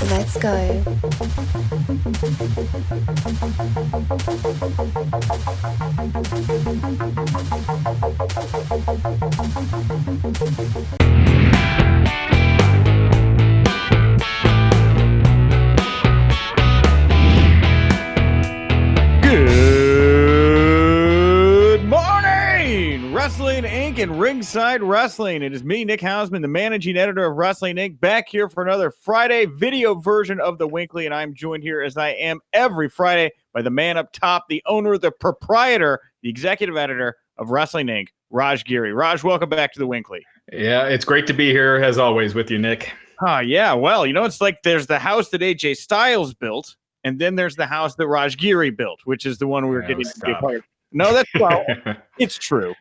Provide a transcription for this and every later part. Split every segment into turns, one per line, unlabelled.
Let's go.
Good morning, Wrestling Inc. and Ringside Wrestling. It is me, Nick Hausman, the managing editor of Wrestling Inc., back here for another Friday video version of the WINCLY, and I'm joined here as I am every Friday by the man up top, the owner, the proprietor, the executive editor of Wrestling Inc., Raj Giri. Raj, welcome back to the WINCLY.
Yeah, it's great to be here as always with you, Nick.
Yeah, well, you know, it's like there's the house that AJ Styles built, and then there's the house that Raj Giri built, which is the one we were getting to be a part of. No, that's well, it's true.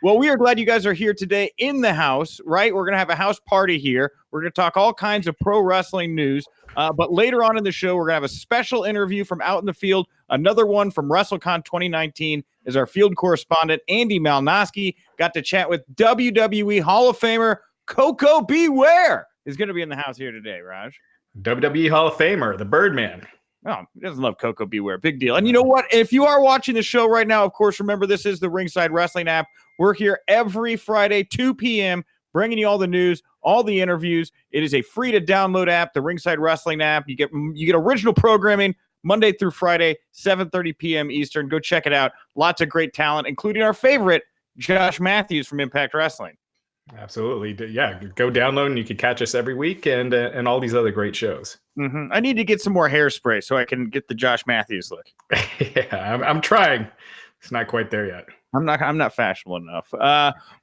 Well, we are glad you guys are here today in the house, right? We're going to have a house party here. We're going to talk all kinds of pro wrestling news. But later on in the show, we're going to have a special interview from out in the field. Another one from WrestleCon 2019 is our field correspondent, Andy Malnoske. Got to chat with WWE Hall of Famer Koko B Ware is going to be in the house here today, Raj.
WWE Hall of Famer, the Birdman.
Oh, he doesn't love Koko B Ware. Big deal. And you know what? If you are watching the show right now, of course, remember this is the Ringside Wrestling app. We're here every Friday, 2 p.m., bringing you all the news, all the interviews. It is a free-to-download app, the Ringside Wrestling app. You get original programming Monday through Friday, 7:30 p.m. Eastern. Go check it out. Lots of great talent, including our favorite, Josh Matthews from Impact Wrestling.
Absolutely. Yeah, go download and you can catch us every week and all these other great shows.
Mm-hmm. I need to get some more hairspray so I can get the Josh Matthews look.
Yeah, I'm trying. It's not quite there yet.
I'm not fashionable enough.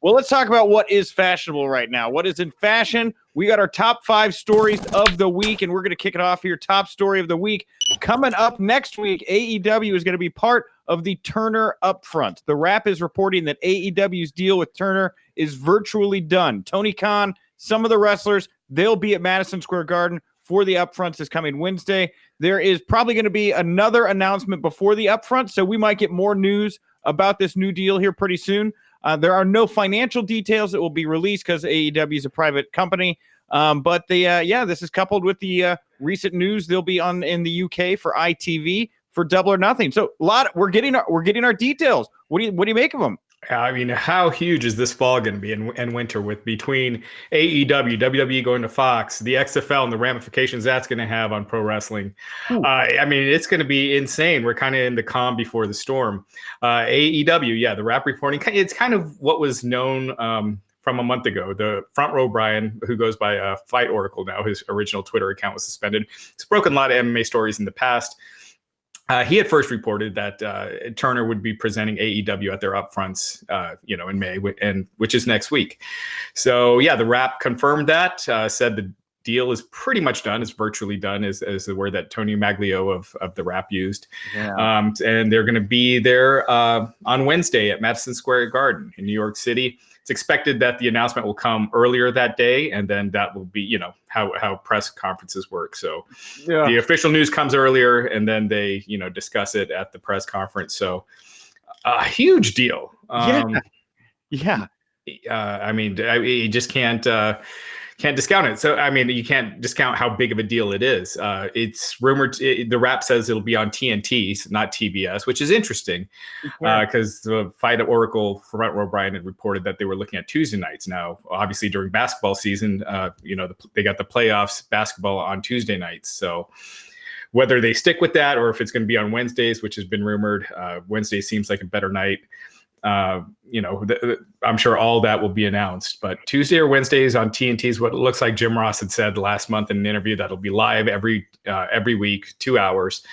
Well, let's talk about what is fashionable right now. What is in fashion? We got our top 5 stories of the week, and we're going to kick it off here. Top story of the week. Coming up next week, AEW is going to be part of the Turner Upfront. The Wrap is reporting that AEW's deal with Turner is virtually done. Tony Khan, some of the wrestlers, they'll be at Madison Square Garden for the Upfronts this coming Wednesday. There is probably going to be another announcement before the Upfront, so we might get more news about this new deal here pretty soon. There are no financial details that will be released because AEW is a private company. But this is coupled with the recent news they'll be on in the UK for ITV for Double or Nothing. So we're getting our details. What do you make of them?
I mean, how huge is this fall going to be in winter with between AEW, WWE going to Fox, the XFL, and the ramifications that's going to have on pro wrestling? I mean, it's going to be insane. We're kind of in the calm before the storm. AEW, yeah, the Wrap reporting, it's kind of what was known from a month ago. The front row Bryan, who goes by Fight Oracle now, his original Twitter account was suspended. He's broken a lot of MMA stories in the past. He had first reported that Turner would be presenting AEW at their upfronts, in May, and which is next week. So, yeah, the Wrap confirmed that, said the deal is pretty much done. It's virtually done, is the word that Tony Maglio of the Wrap used. Yeah. And they're going to be there on Wednesday at Madison Square Garden in New York City. It's expected that the announcement will come earlier that day, and then that will be, how press conferences work. So the official news comes earlier, and then they, discuss it at the press conference. So a huge deal.
Yeah.
I mean, you just can't discount it. So, I mean, you can't discount how big of a deal it is. It's rumored, the Wrap says it'll be on TNT, not TBS, which is interesting because the Fight at Oracle front row Bryan had reported that they were looking at Tuesday nights. Now, obviously during basketball season, they got the playoffs basketball on Tuesday nights. So whether they stick with that or if it's going to be on Wednesdays, which has been rumored, Wednesday seems like a better night. I'm sure all that will be announced, but Tuesday or Wednesdays on TNT is what it looks like. Jim Ross had said last month in an interview that'll be live every week, 2 hours.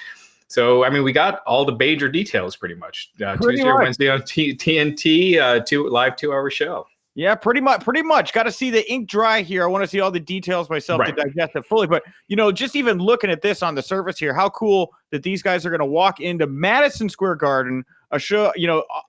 So, I mean, we got all the major details pretty much. Tuesday or Wednesday on TNT, live 2-hour show.
Yeah, pretty much. Got to see the ink dry here. I want to see all the details myself to digest it fully. But, just even looking at this on the surface here, how cool that these guys are going to walk into Madison Square Garden, a show.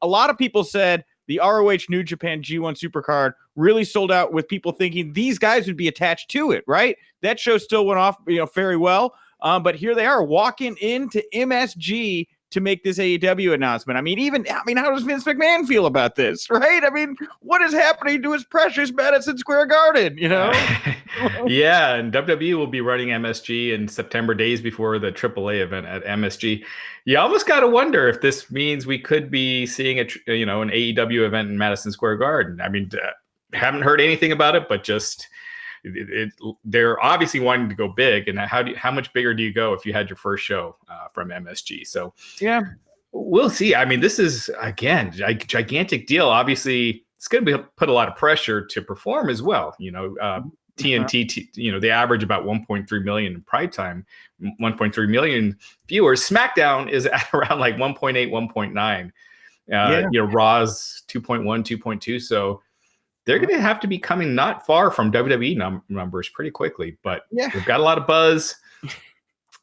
A lot of people said the ROH New Japan G1 Supercard really sold out with people thinking these guys would be attached to it, right? That show still went off, very well. But here they are walking into MSG to make this AEW announcement. I mean, how does Vince McMahon feel about this, right? I mean, what is happening to his precious Madison Square Garden, you know?
Yeah, and WWE will be running MSG in September, days before the AAA event at MSG. You almost got to wonder if this means we could be seeing an AEW event in Madison Square Garden. I mean, haven't heard anything about it, but just they're obviously wanting to go big. And how much bigger do you go if you had your first show from MSG? So yeah, we'll see. I mean, this is again gigantic deal. Obviously, it's going to put a lot of pressure to perform as well. TNT, they average about 1.3 million in prime time, 1.3 million viewers. SmackDown is at around like 1.8, 1.9. Raw's 2.1, 2.2. So they're going to have to be coming not far from WWE numbers pretty quickly, but they've got a lot of buzz.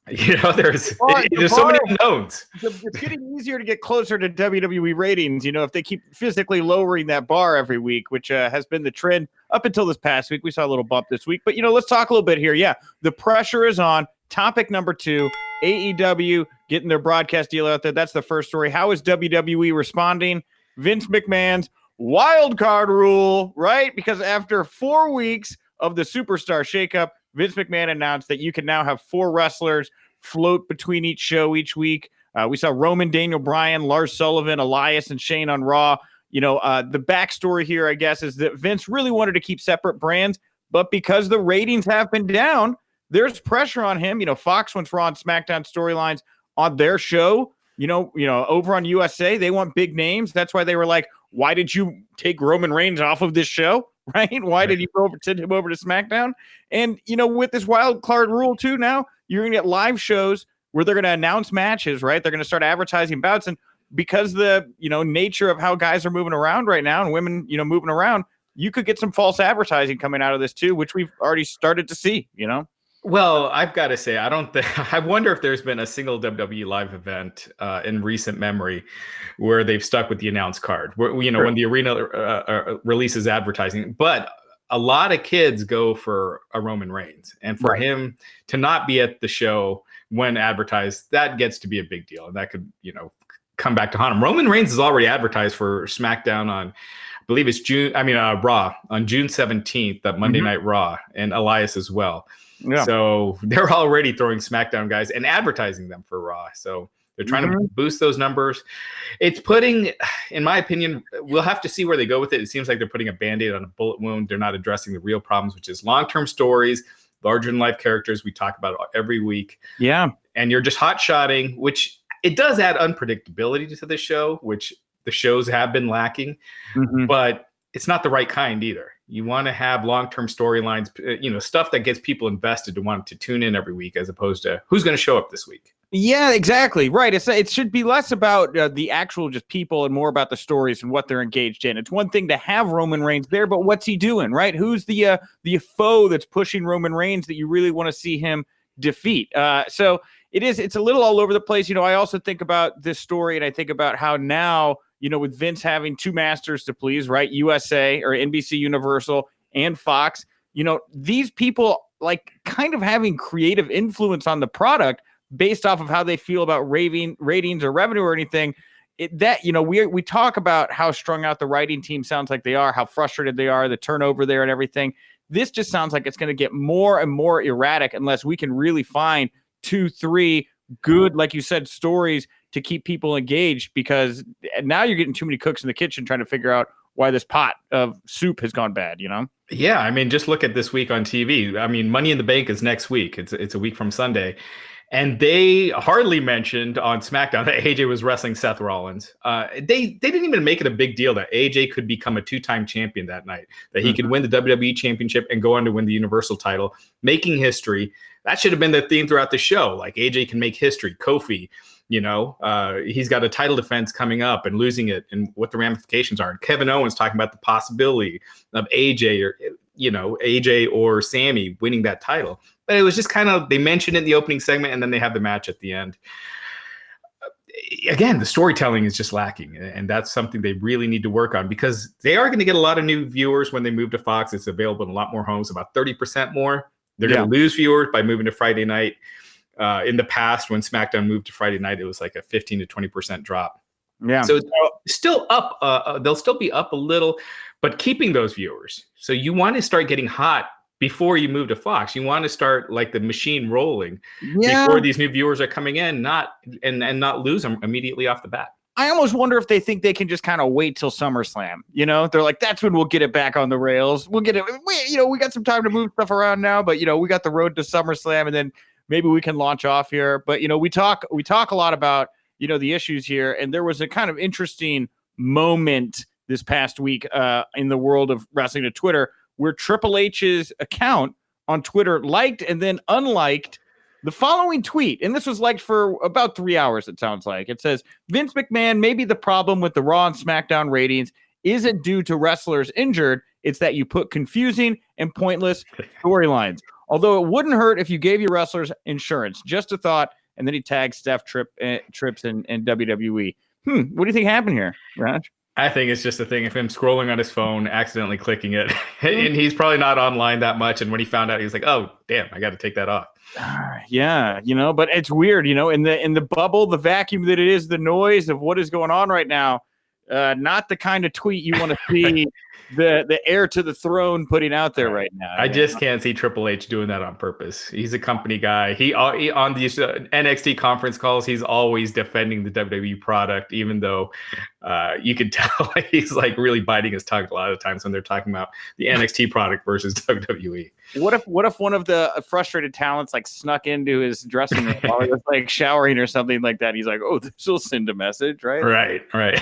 There's so many unknowns.
It's getting easier to get closer to WWE ratings, if they keep physically lowering that bar every week, which has been the trend up until this past week. We saw a little bump this week, but let's talk a little bit here. Yeah, the pressure is on. Topic number 2, AEW getting their broadcast deal out there. That's the first story. How is WWE responding? Vince McMahon's wild card rule, right? Because after 4 weeks of the superstar shakeup, Vince McMahon announced that you can now have 4 wrestlers float between each show each week. We saw Roman, Daniel Bryan, Lars Sullivan, Elias, and Shane on Raw. The backstory here, I guess, is that Vince really wanted to keep separate brands, but because the ratings have been down, there's pressure on him. Fox wants Raw and SmackDown storylines on their show. Over on USA, they want big names. That's why they were like, why did you take Roman Reigns off of this show? Right? Why did you send him over to SmackDown? And, with this wild card rule too, now you're going to get live shows where they're going to announce matches, right? They're going to start advertising bouts. And because the, nature of how guys are moving around right now and women, moving around, you could get some false advertising coming out of this too, which we've already started to see,
Well, I've got to say, I wonder if there's been a single WWE live event in recent memory where they've stuck with the announced card, where, when the arena releases advertising. But a lot of kids go for a Roman Reigns, and for him to not be at the show when advertised, that gets to be a big deal. And that could, come back to haunt him. Roman Reigns is already advertised for SmackDown on, I believe it's Raw on June 17th, that Monday Night Raw, and Elias as well. Yeah. So they're already throwing SmackDown guys and advertising them for Raw. So they're trying to boost those numbers. It's putting, in my opinion, we'll have to see where they go with it. It seems like they're putting a Band-Aid on a bullet wound. They're not addressing the real problems, which is long-term stories, larger-than-life characters we talk about every week. Yeah. And you're just hot-shotting, which it does add unpredictability to the show, which the shows have been lacking. But it's not the right kind either. You want to have long-term storylines, stuff that gets people invested to want to tune in every week, as opposed to who's going to show up this week.
Yeah, exactly. Right. It should be less about the actual just people and more about the stories and what they're engaged in. It's one thing to have Roman Reigns there, but what's he doing, right? Who's the foe that's pushing Roman Reigns that you really want to see him defeat? So it's a little all over the place. I also think about this story, and I think about how now, with Vince having 2 masters to please, right? USA or NBC Universal and Fox, these people like kind of having creative influence on the product based off of how they feel about ratings or revenue or anything. We talk about how strung out the writing team sounds like they are, how frustrated they are, the turnover there and everything. This just sounds like it's going to get more and more erratic unless we can really find 2, 3 good, like you said, stories to keep people engaged, because now you're getting too many cooks in the kitchen trying to figure out why this pot of soup has gone bad,
Yeah, I mean, just look at this week on TV. I mean, Money in the Bank is next week. It's a week from Sunday. And they hardly mentioned on SmackDown that AJ was wrestling Seth Rollins. They didn't even make it a big deal that AJ could become a 2-time champion that night, that he could win the WWE Championship and go on to win the Universal title, making history. That should have been the theme throughout the show. Like, AJ can make history. Kofi, he's got a title defense coming up and losing it, and what the ramifications are. And Kevin Owens talking about the possibility of AJ or Sammy winning that title. But it was just kind of, they mentioned it in the opening segment, and then they have the match at the end. Again, the storytelling is just lacking, and that's something they really need to work on, because they are going to get a lot of new viewers when they move to Fox. It's available in a lot more homes, about 30% more. They're going to lose viewers by moving to Friday night. In the past, when SmackDown moved to Friday night, it was like a 15 to 20% drop.
Yeah.
So it's still up. They'll still be up a little, but keeping those viewers. So you want to start getting hot before you move to Fox. You want to start like the machine rolling before these new viewers are coming in, not lose them immediately off the bat.
I almost wonder if they think they can just kind of wait till SummerSlam. You know, they're like, that's when we'll get it back on the rails. We'll get it. We got some time to move stuff around now, but we got the road to SummerSlam, and then maybe we can launch off here. But we talk a lot about the issues here, and there was a kind of interesting moment this past week in the world of wrestling to Twitter, where Triple H's account on Twitter liked and then unliked the following tweet. And this was liked for about 3 hours, it sounds like. It says, Vince McMahon, maybe the problem with the Raw and SmackDown ratings isn't due to wrestlers injured. It's that you put confusing and pointless storylines. Although it wouldn't hurt if you gave your wrestlers insurance. Just a thought. And then he tagged Steph Trips and WWE. What do you think happened here, Raj?
I think it's just a thing of him scrolling on his phone, accidentally clicking it. And he's probably not online that much. And when he found out, he was like, oh, damn, I got to take that off.
Yeah, but it's weird, in the bubble, the vacuum that it is, the noise of what is going on right now. Not the kind of tweet you want to see the heir to the throne putting out there right now.
I just can't see Triple H doing that on purpose. He's a company guy. He on these NXT conference calls, he's always defending the WWE product, even though you could tell he's like really biting his tongue a lot of times when they're talking about the NXT product versus WWE.
What if one of the frustrated talents like snuck into his dressing room while he was like showering or something like that? He's like, oh, this will send a message, right?
Right.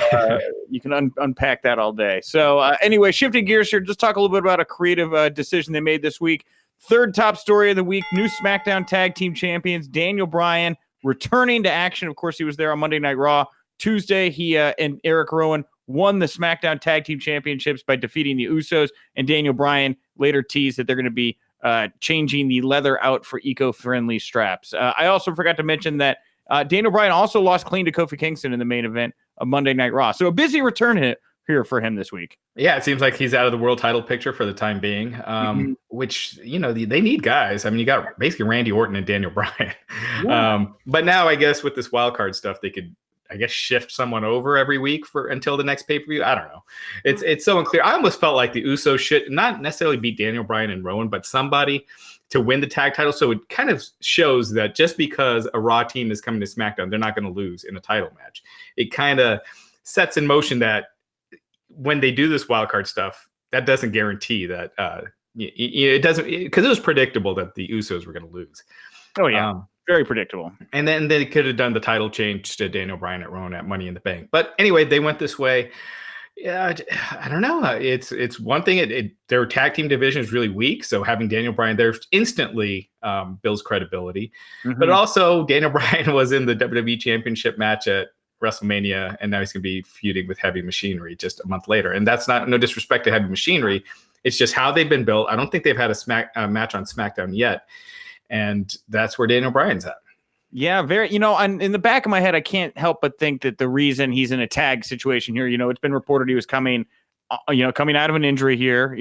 You can unpack that all day. So anyway, shifting gears here, just talk a little bit about a creative decision they made this week. Third top story of the week, new SmackDown Tag Team Champions, Daniel Bryan, returning to action. Of course, he was there on Monday Night Raw. Tuesday, he and Eric Rowan won the SmackDown Tag Team Championships by defeating the Usos, and Daniel Bryan later teased that they're going to be changing the leather out for eco-friendly straps. I also forgot to mention that Daniel Bryan also lost clean to Kofi Kingston in the main event of Monday Night Raw. So a busy return here for him this week.
Yeah, it seems like he's out of the world title picture for the time being, which, they need guys. I mean, you got basically Randy Orton and Daniel Bryan. Yeah. But now I guess with this wild card stuff, they could, shift someone over every week until the next pay-per-view. I don't know. It's so unclear. I almost felt like the Usos should not necessarily beat Daniel Bryan and Rowan, but somebody to win the tag title. So it kind of shows that just because a Raw team is coming to SmackDown, they're not going to lose in a title match. It kind of sets in motion that when they do this wild card stuff, that doesn't guarantee that it doesn't, because it was predictable that the Usos were going to lose.
Oh yeah. Very predictable.
And then they could have done the title change to Daniel Bryan at Rowan at Money in the Bank. But anyway, they went this way. Yeah, I don't know. It's one thing. Their tag team division is really weak, so having Daniel Bryan there instantly builds credibility. Mm-hmm. But also, Daniel Bryan was in the WWE Championship match at WrestleMania, and now he's going to be feuding with Heavy Machinery just a month later. And that's no disrespect to Heavy Machinery. It's just how they've been built. I don't think they've had a match on SmackDown yet. And that's where Daniel Bryan's at.
Yeah, very. In the back of my head, I can't help but think that the reason he's in a tag situation here, it's been reported he was coming out of an injury here.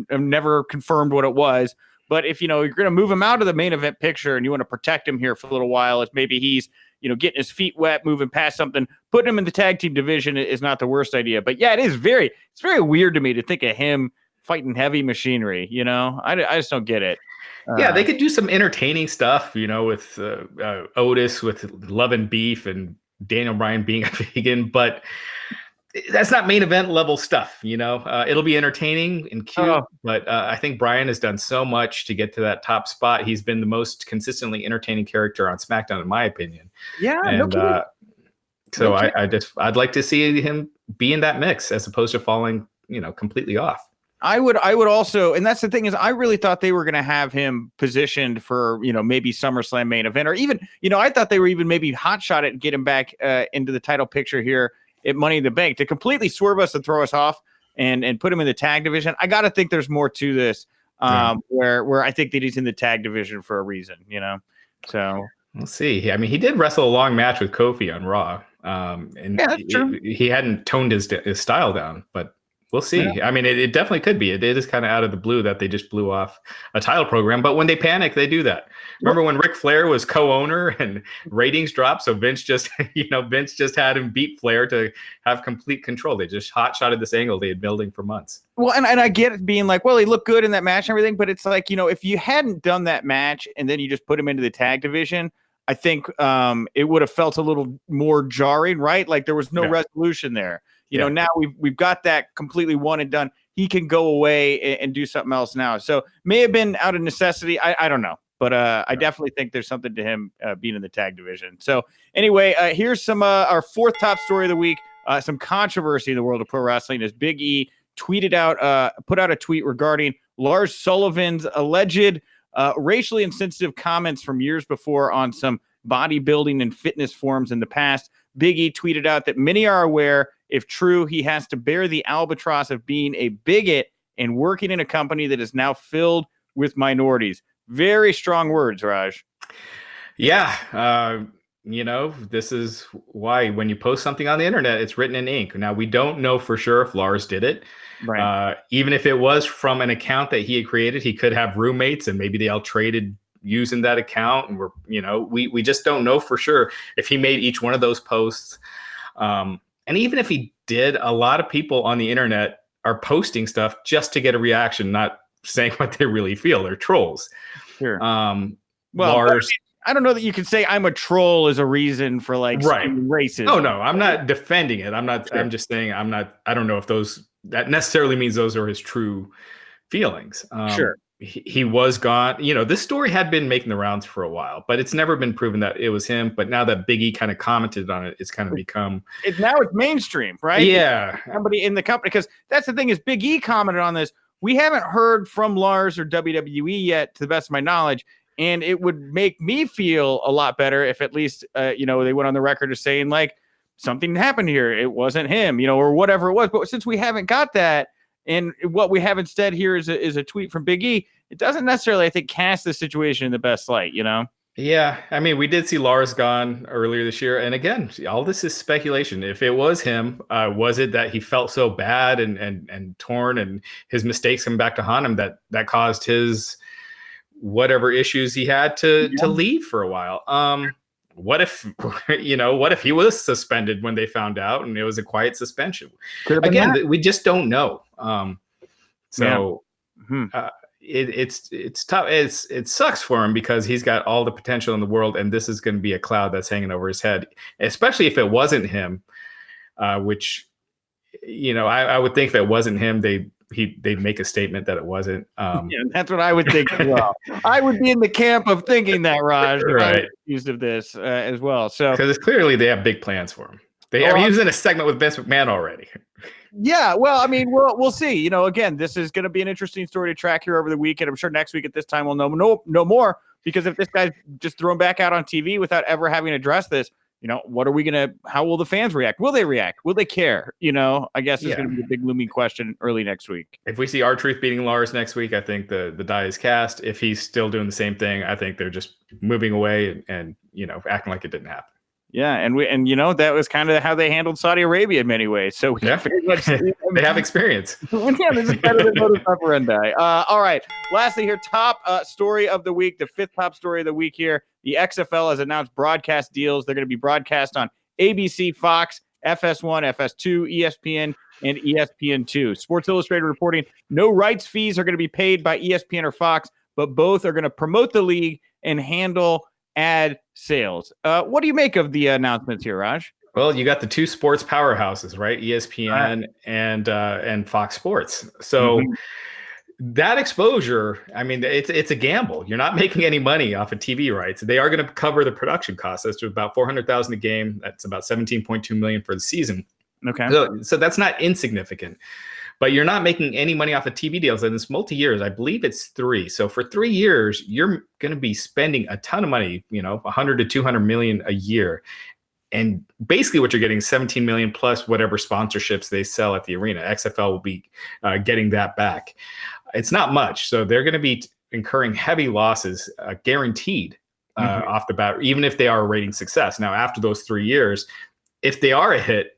I've never confirmed what it was. But if, you're going to move him out of the main event picture and you want to protect him here for a little while, if maybe he's, getting his feet wet, moving past something, putting him in the tag team division is not the worst idea. But yeah, it's very weird to me to think of him fighting Heavy Machinery. I just don't get it.
Yeah, they could do some entertaining stuff, with Otis with Love and Beef and Daniel Bryan being a vegan, but that's not main event level stuff. It'll be entertaining and cute, but I think Bryan has done so much to get to that top spot. He's been the most consistently entertaining character on SmackDown, in my opinion. Yeah, and so I'd like to see him be in that mix as opposed to falling, completely off.
I would also, and that's the thing is, I really thought they were going to have him positioned for, maybe SummerSlam main event, or even, I thought they were even maybe hotshot it and get him back into the title picture here at Money in the Bank to completely swerve us and throw us off and put him in the tag division. I got to think there's more to this, where I think that he's in the tag division for a reason, so
we'll see. I mean, he did wrestle a long match with Kofi on Raw, and
yeah, that's true.
He hadn't toned his style down, but We'll see.
Yeah.
I mean, it definitely could be. It is kind of out of the blue that they just blew off a title program. But when they panic, they do that. Remember when Ric Flair was co-owner and ratings dropped? So Vince just, Vince just had him beat Flair to have complete control. They just hot-shotted this angle they had building for months.
Well, and I get it being like, well, he looked good in that match and everything, but it's like, if you hadn't done that match and then you just put him into the tag division, I think it would have felt a little more jarring, right? Like there was no resolution there. Now we've got that completely one and done. He can go away and do something else now. So may have been out of necessity. I don't know. But I definitely think there's something to him being in the tag division. So anyway, here's some our fourth top story of the week. Some controversy in the world of pro wrestling as Big E put out a tweet regarding Lars Sullivan's alleged racially insensitive comments from years before on some bodybuilding and fitness forums in the past. Big E tweeted out that many are aware, if true, he has to bear the albatross of being a bigot and working in a company that is now filled with minorities. Very strong words, Raj.
Yeah. This is why when you post something on the internet, it's written in ink. Now, we don't know for sure if Lars did it.
Right.
Even if it was from an account that he had created, he could have roommates and maybe they all traded using that account. And we just don't know for sure if he made each one of those posts. And even if he did, a lot of people on the internet are posting stuff just to get a reaction, not saying what they really feel. They're trolls.
Sure.
Lars,
I don't know that you can say I'm a troll as a reason for racism.
Oh no, I'm not defending it. I'm not. Sure. I'm just saying I'm not. I don't know if that necessarily means those are his true feelings.
Sure.
He was gone. This story had been making the rounds for a while, but it's never been proven that it was him. But now that Big E kind of commented on it, it's kind of become.
It's mainstream, right?
Yeah.
Somebody in the company, because that's the thing is Big E commented on this. We haven't heard from Lars or WWE yet, to the best of my knowledge, and it would make me feel a lot better if at least, they went on the record of saying like something happened here. It wasn't him, or whatever it was. But since we haven't got that, and what we have instead here is a tweet from Big E, it doesn't necessarily, I think, cast the situation in the best light,
Yeah, I mean, we did see Lars gone earlier this year. And again, all this is speculation. If it was him, was it that he felt so bad and torn and his mistakes coming back to haunt him that caused his whatever issues he had to leave for a while? What if he was suspended when they found out and it was a quiet suspension? Again, we just don't know. It's tough. It sucks for him because he's got all the potential in the world, and this is going to be a cloud that's hanging over his head, especially if it wasn't him. Which, I would think if it wasn't him, they'd make a statement that it wasn't.
That's what I would think as well. I would be in the camp of thinking that, Raj.
Right.
Accused of this as well. So
because clearly they have big plans for him. He was in a segment with Vince McMahon already.
Yeah, well, I mean, we'll see. Again, this is going to be an interesting story to track here over the weekend. I'm sure next week at this time we'll know more, because if this guy's just thrown back out on TV without ever having addressed this, what are we going to, how will the fans react? Will they react? Will they care? I guess it's going to be a big looming question early next week.
If we see R-Truth beating Lars next week, I think the die is cast. If he's still doing the same thing, I think they're just moving away and acting like it didn't happen.
Yeah, and that was kind of how they handled Saudi Arabia in many ways. So
they have experience.
Yeah, this is better than modus operandi. All right. Lastly, here, top story of the week, the fifth top story of the week here. The XFL has announced broadcast deals. They're going to be broadcast on ABC, Fox, FS1, FS2, ESPN, and ESPN2. Sports Illustrated reporting no rights fees are going to be paid by ESPN or Fox, but both are going to promote the league and handle ad sales. What do you make of the announcements here, Raj?
Well, you got the two sports powerhouses, right? ESPN and Fox Sports. So that exposure, I mean, it's a gamble. You're not making any money off of TV rights. They are going to cover the production costs. That's about $400,000 a game. That's about $17.2 million for the season.
Okay.
So that's not insignificant. But you're not making any money off of TV deals, and it's multi-years. I believe it's 3. So for 3 years, you're going to be spending a ton of money, 100 to 200 million a year. And basically what you're getting is 17 million plus whatever sponsorships they sell at the arena. XFL will be getting that back. It's not much. So they're going to be incurring heavy losses, guaranteed off the bat, even if they are a rating success. Now, after those 3 years, if they are a hit,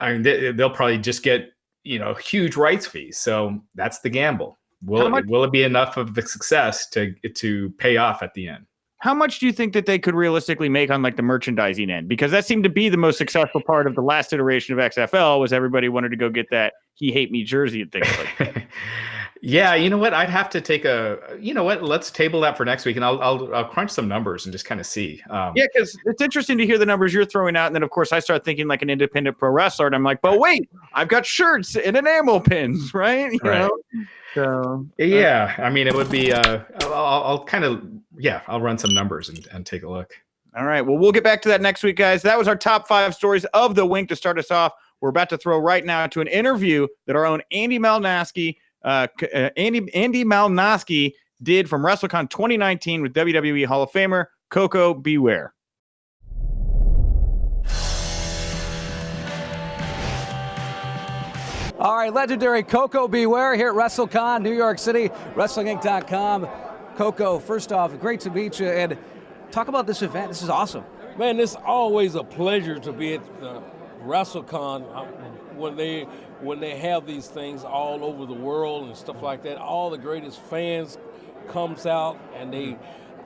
I mean, they'll probably just get huge rights fees. So that's the gamble. Will it be enough of the success to pay off at the end?
How much do you think that they could realistically make on like the merchandising end? Because that seemed to be the most successful part of the last iteration of XFL was everybody wanted to go get that "He Hate Me" jersey and things like that.
Yeah, you know what? I'd have to take let's table that for next week, and I'll crunch some numbers and just kind of see.
Yeah, because it's interesting to hear the numbers you're throwing out, and then of course I start thinking like an independent pro wrestler, and I'm like, but wait, I've got shirts and enamel pins, right? You know? So
yeah, I mean, it would be. I'll run some numbers and take a look.
All right. Well, we'll get back to that next week, guys. That was our top 5 stories of the week to start us off. We're about to throw right now to an interview that our own Andy Malnoske did from WrestleCon 2019 with WWE Hall of Famer Koko B Ware.
All right, legendary Koko B Ware here at WrestleCon, New York City, WrestlingInc.com. Coco, first off, great to meet you, and talk about this event. This is awesome.
Man, it's always a pleasure to be at WrestleCon when they have these things all over the world and stuff like that. All the greatest fans comes out, and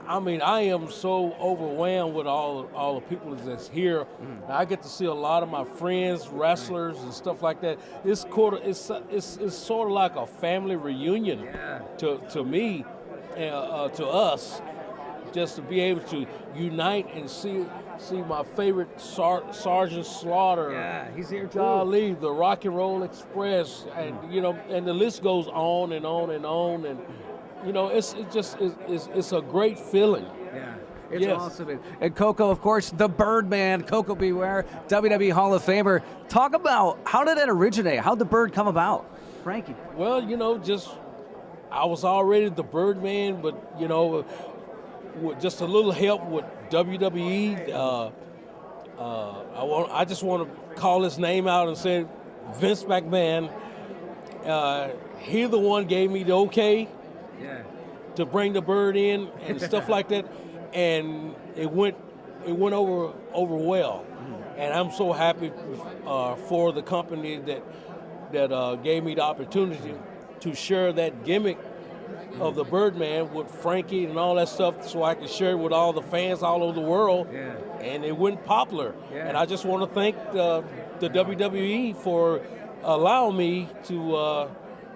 I am so overwhelmed with all the people that's here. I get to see a lot of my friends, wrestlers, and stuff like that. It's sort of like a family reunion to me, to us, just to be able to unite and see my favorite Sergeant Slaughter.
Yeah, he's here too.
Golly, the Rock and Roll Express, and and the list goes on and on and on, and it's a great feeling.
Yeah, it's awesome. And Coco, of course, the Birdman, Koko B Ware, WWE Hall of Famer. Talk about how did that originate? How did the bird come about, Frankie?
Well, I was already the Birdman, but with just a little help with WWE, I just want to call his name out and say Vince McMahon. He the one gave me the okay to bring the bird in and stuff like that, and it went over well, and I'm so happy for the company that gave me the opportunity to share that gimmick of the Birdman with Frankie and all that stuff, so I can share it with all the fans all over the world, and it went popular. And I just want to thank the WWE for allowing me to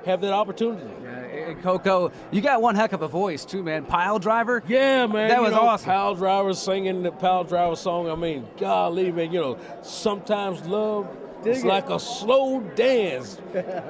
have that opportunity.
And Coco, you got one heck of a voice too, man. Pile driver.
Yeah, man.
That was awesome.
Pile driver singing the Pile driver song. I mean, golly, man. Sometimes love. It's like a slow dance.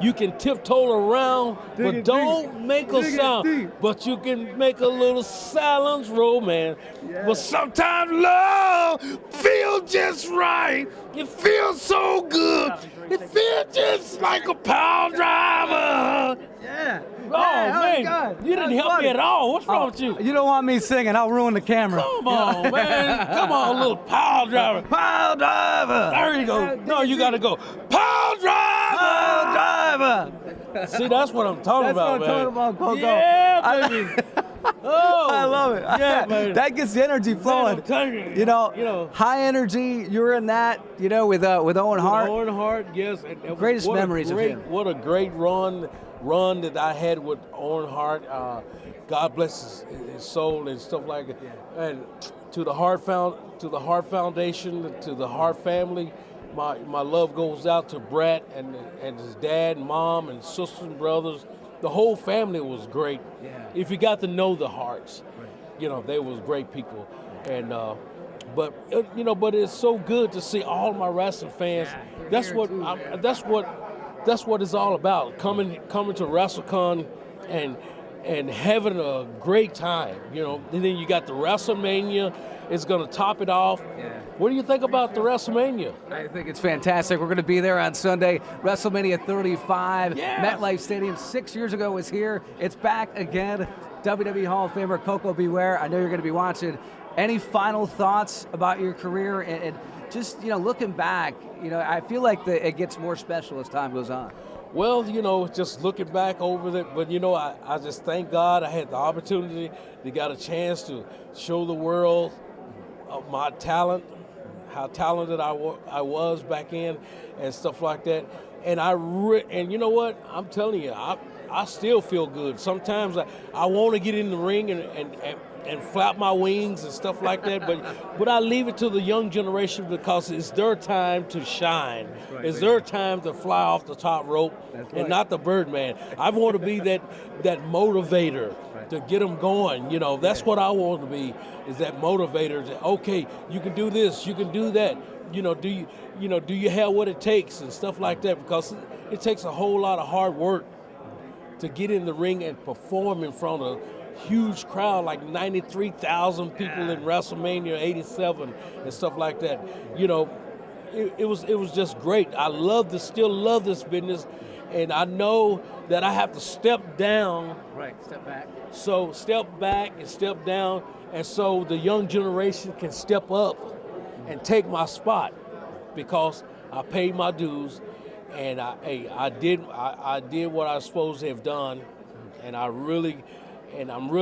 You can tiptoe around, but don't make a sound. But you can make a little silence romance. But sometimes love feels just right. It feels so good. It feels just like a power driver.
Yeah.
Oh, man, you didn't help me at all. What's wrong with you?
You don't want me singing. I'll ruin the camera.
Come on, man. Come on, little pile driver.
Pile driver.
There you go. No, you got to go. Pile driver.
Pile driver.
See, that's what I'm talking about, man.
That's what I'm talking about, Coco.
Yeah, baby. Oh,
I love it.
Yeah, man.
That gets the energy flowing.
Man, I'm telling you,
high energy. You were in that, with Owen Hart.
Owen Hart, yes. And
Greatest memories of him.
What a great run that I had with Owen Hart. God bless his soul and stuff like that. And to the Hart Foundation, to the Hart family, my love goes out to Brett and his dad, and mom, and sisters and brothers. The whole family was great.
Yeah.
If you got to know the Harts, they was great people. And but it's so good to see all my wrestling fans. That's what it's all about. Coming to WrestleCon and having a great time. And then you got the WrestleMania. It's going to top it off.
Yeah.
What do you think about the WrestleMania?
I think it's fantastic. We're going to be there on Sunday. WrestleMania 35.
Yes.
MetLife Stadium 6 years ago was here. It's back again. WWE Hall of Famer Koko B Ware. I know you're going to be watching. Any final thoughts about your career and just looking back? I feel like it gets more special as time goes on.
Well, just looking back over it, but I just thank God I had the opportunity to get a chance to show the world of my talent, how talented I was back in, and stuff like that. And you know what? I'm telling you, I still feel good. Sometimes I want to get in the ring and flap my wings and stuff like that, but I leave it to the young generation because it's their time to shine. Right, it's their time to fly off the top rope, and not the Birdman. I want to be that motivator to get them going. You know, that's what I want to be, is that motivator. Okay, you can do this, you can do that. You know, do you have what it takes and stuff like that? Because it takes a whole lot of hard work to get in the ring and perform in front of a huge crowd, like 93,000 people in WrestleMania 87 and stuff like that. You know, it was just great. I still love this business, and I know that I have to step down.
Right, step back.
So step back and step down, and so the young generation can step up and take my spot, because I paid my dues, and I did what I was supposed to have done, and I'm really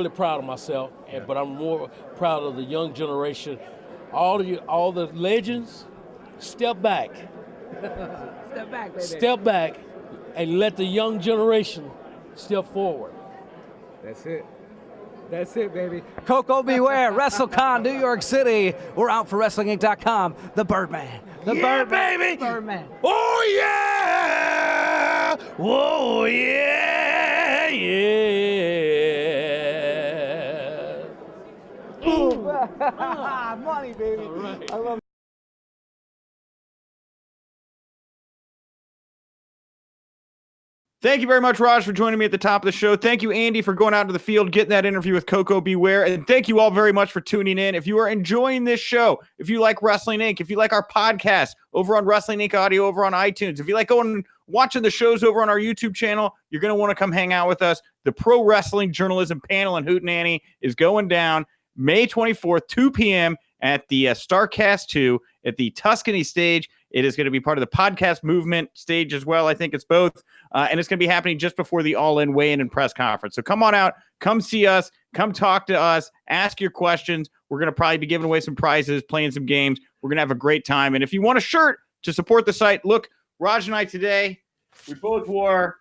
proud of myself. But I'm more proud of the young generation. All the legends, step back.
Step back, baby.
Step back, and let the young generation step forward.
That's it. That's it, baby. Koko B Ware, WrestleCon, New York City. We're out for WrestlingInc.com. The Birdman. The Birdman.
Baby.
Birdman.
Oh, yeah. Oh, yeah. Yeah.
Ooh. Money, baby.
All right.
I love
Thank you very much, Raj, for joining me at the top of the show. Thank you, Andy, for going out into the field, getting that interview with Koko B Ware. And thank you all very much for tuning in. If you are enjoying this show, if you like Wrestling Inc., if you like our podcast over on Wrestling Inc. Audio over on iTunes, if you like going and watching the shows over on our YouTube channel, you're going to want to come hang out with us. The Pro Wrestling Journalism Panel in Hootenanny is going down May 24th, 2 p.m. at the Starcast 2 at the Tuscany stage. It is going to be part of the podcast movement stage as well. I think it's both. And it's going to be happening just before the All-In weigh-in and press conference. So come on out, come see us, come talk to us, ask your questions. We're going to probably be giving away some prizes, playing some games. We're going to have a great time. And if you want a shirt to support the site, look, Raj and I today, we both wore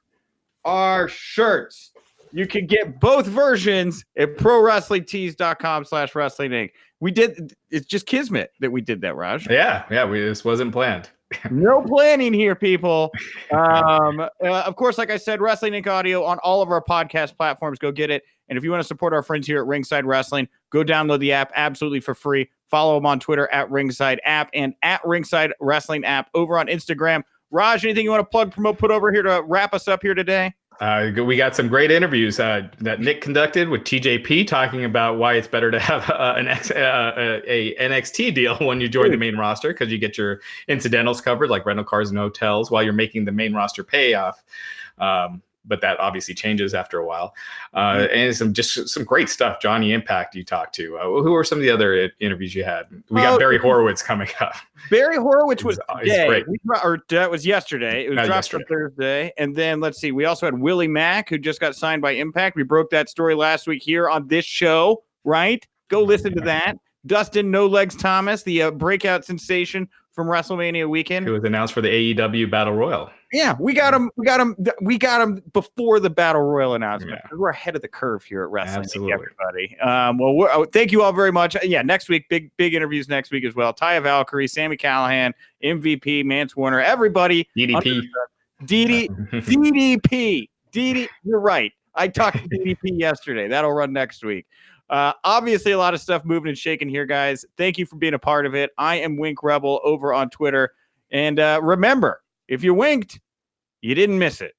our shirts. You can get both versions at prowrestlingtees.com/wrestling inc. It's just kismet that we did that, Raj.
Yeah. This wasn't planned.
No planning here, people. Of course, like I said, Wrestling Inc. Audio on all of our podcast platforms. Go get it. And if you want to support our friends here at Ringside Wrestling, go download the app absolutely for free. Follow them on Twitter at Ringside App and at Ringside Wrestling App over on Instagram. Raj, anything you want to plug, promote, put over here to wrap us up here today?
We got some great interviews that Nick conducted with TJP talking about why it's better to have a NXT deal when you join the main roster, because you get your incidentals covered, like rental cars and hotels, while you're making the main roster payoff. But that obviously changes after a while. And some great stuff. Johnny Impact you talked to. Who are some of the other interviews you had? We got Barry Horowitz coming up.
Barry Horowitz was
great.
That was yesterday. It was dropped on Thursday. And then let's see. We also had Willie Mack, who just got signed by Impact. We broke that story last week here on this show, right? Go listen to that. Dustin No Legs Thomas, the breakout sensation from WrestleMania weekend,
who was announced for the AEW Battle Royal.
Yeah, we got him before the Battle Royal announcement. Yeah. We're ahead of the curve here at Wrestling.
Absolutely.
Everybody. Thank you all very much. Yeah, next week, big interviews next week as well. Taya Valkyrie, Sami Callihan, MVP, Mance Warner, everybody.
DDP.
DDP. You're right. I talked to DDP yesterday. That'll run next week. Obviously, a lot of stuff moving and shaking here, guys. Thank you for being a part of it. I am Wink Rebel over on Twitter. And remember, if you winked, you didn't miss it.